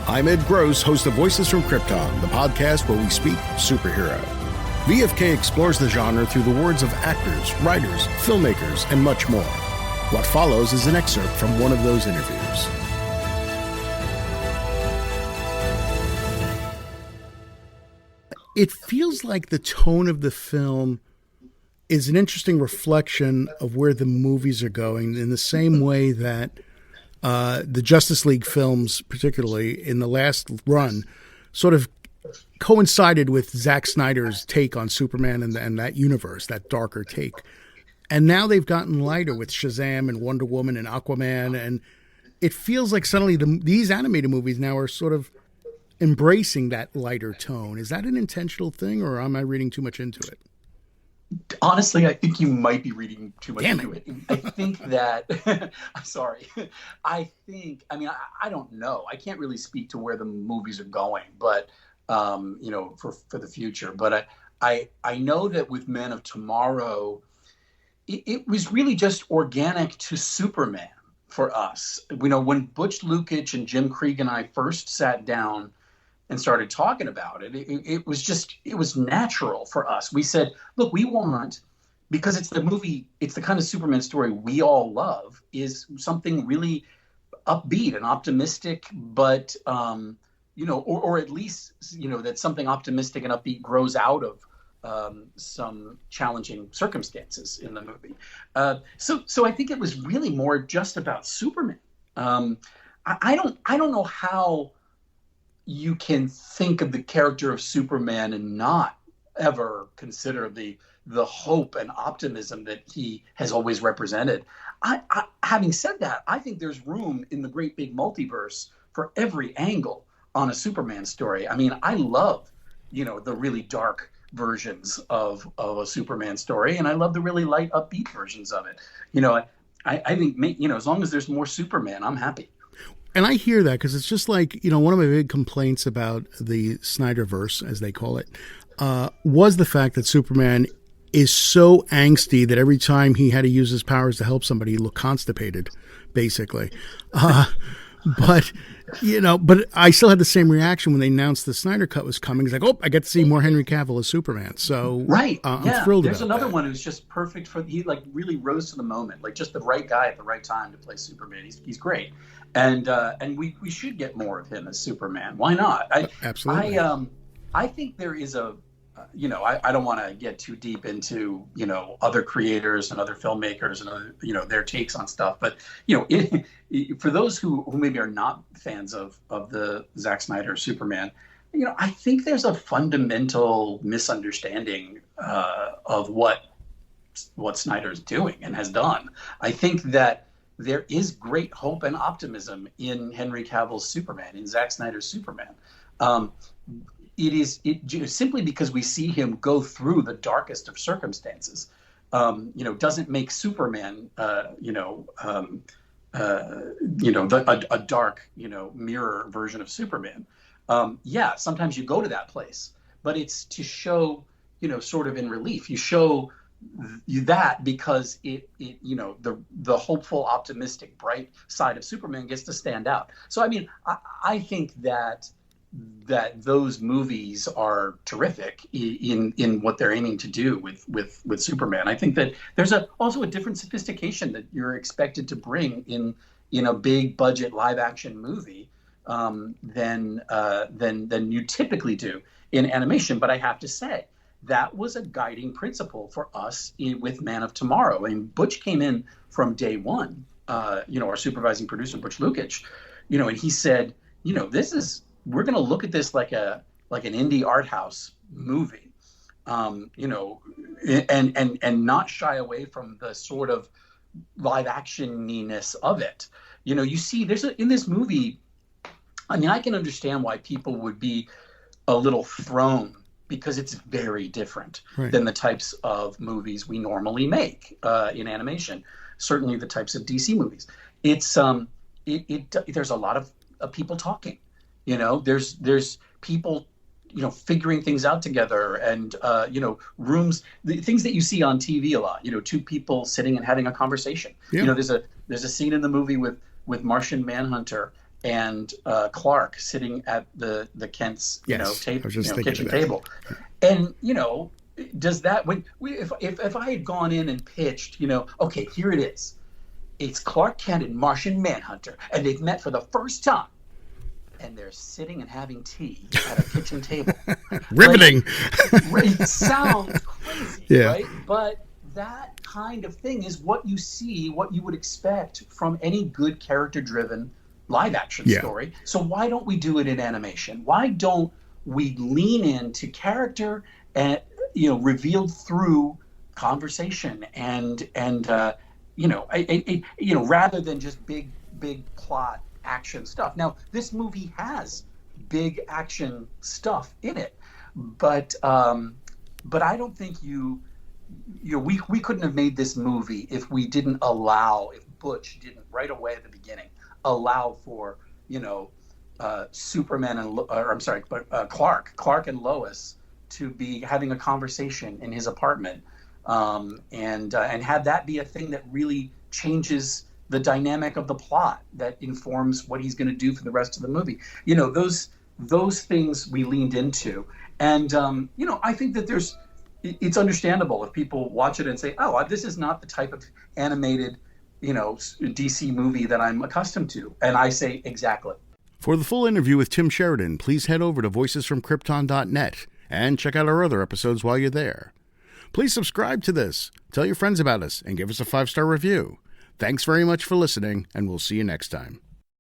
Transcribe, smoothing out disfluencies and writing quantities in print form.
I'm Ed Gross, host of Voices from Krypton, the podcast where we speak superhero. VFK explores the genre through the words of actors, writers, filmmakers, and much more. What follows is an excerpt from one of those interviews. It feels like the tone of the film is an interesting reflection of where the movies are going, in the same way that the Justice League films, particularly in the last run, sort of coincided with Zack Snyder's take on Superman and that universe, that darker take. And now they've gotten lighter with Shazam and Wonder Woman and Aquaman, and it feels like suddenly these animated movies now are sort of embracing that lighter tone. Is that an intentional thing, or am I reading too much into it? Honestly, I think you might be reading too much into it. I think that, I'm sorry. I don't know. I can't really speak to where the movies are going, but, for the future. But I know that with Men of Tomorrow, it was really just organic to Superman for us. When Butch Lukic and Jim Krieg and I first sat down and started talking about it, it was natural for us. We said, look, we want, because it's the kind of Superman story we all love, is something really upbeat and optimistic, but, or at least, that something optimistic and upbeat grows out of some challenging circumstances in the movie. So I think it was really more just about Superman. I don't know how you can think of the character of Superman and not ever consider the hope and optimism that he has always represented. Having said that, I think there's room in the great big multiverse for every angle on a Superman story. I mean, I love, the really dark versions of a Superman story, and I love the really light, upbeat versions of it. I think, as long as there's more Superman, I'm happy. And I hear that because it's just like, one of my big complaints about the Snyderverse, as they call it, was the fact that Superman is so angsty that every time he had to use his powers to help somebody, he looked constipated, basically. But I still had the same reaction when they announced the Snyder Cut was coming. It's like, oh, I get to see more Henry Cavill as Superman. So right. I'm thrilled about There's another that. one who's just perfect he really rose to the moment, like just the right guy at the right time to play Superman. He's great. And we should get more of him as Superman. Why not? Absolutely. I think there is I don't want to get too deep into, other creators and other filmmakers and other, their takes on stuff. But, for those who maybe are not fans of the Zack Snyder Superman, I think there's a fundamental misunderstanding of what Snyder's doing and has done. I think that there is great hope and optimism in Henry Cavill's Superman, in Zack Snyder's Superman. It simply because we see him go through the darkest of circumstances, doesn't make Superman, a dark, mirror version of Superman. Sometimes you go to that place, but it's to show, sort of in relief. You show that because the hopeful, optimistic, bright side of Superman gets to stand out. So, I think that those movies are terrific in what they're aiming to do with Superman. I think that there's also a different sophistication that you're expected to bring in a big budget live action movie than you typically do in animation. But I have to say, that was a guiding principle for us with Man of Tomorrow. I mean, Butch came in from day one, our supervising producer, Butch Lukic, and he said, we're going to look at this like an indie art house movie, and not shy away from the sort of live action-iness of it. You see, in this movie, I can understand why people would be a little thrown, because it's very different than the types of movies we normally make in animation. Certainly the types of DC movies. It's there's a lot of people talking. There's people, figuring things out together, and rooms, the things that you see on TV a lot. Two people sitting and having a conversation. Yeah. There's a scene in the movie with Martian Manhunter and Clark sitting at the Kent's Yes, I was just thinking kitchen of that. table, and does that if I had gone in and pitched, okay, here it is, it's Clark Kent and Martian Manhunter, and they've met for the first time, and they're sitting and having tea at a kitchen table. Riveting. It sounds crazy, Yeah. right? But that kind of thing is what you see, what you would expect from any good character-driven live-action story. So why don't we do it in animation? Why don't we lean into character and revealed through conversation and rather than just big plot action stuff. Now, this movie has big action stuff in it, but I don't think we couldn't have made this movie if Butch didn't right away at the beginning allow for Clark and Lois to be having a conversation in his apartment, and have that be a thing that really changes the dynamic of the plot, that informs what he's going to do for the rest of the movie. Those things we leaned into, and I think that it's understandable if people watch it and say, oh, this is not the type of animated DC movie that I'm accustomed to. And I say, exactly. For the full interview with Tim Sheridan, please head over to voicesfromkrypton.net and check out our other episodes while you're there. Please subscribe to this, tell your friends about us, and give us a 5-star review. Thanks very much for listening, and we'll see you next time.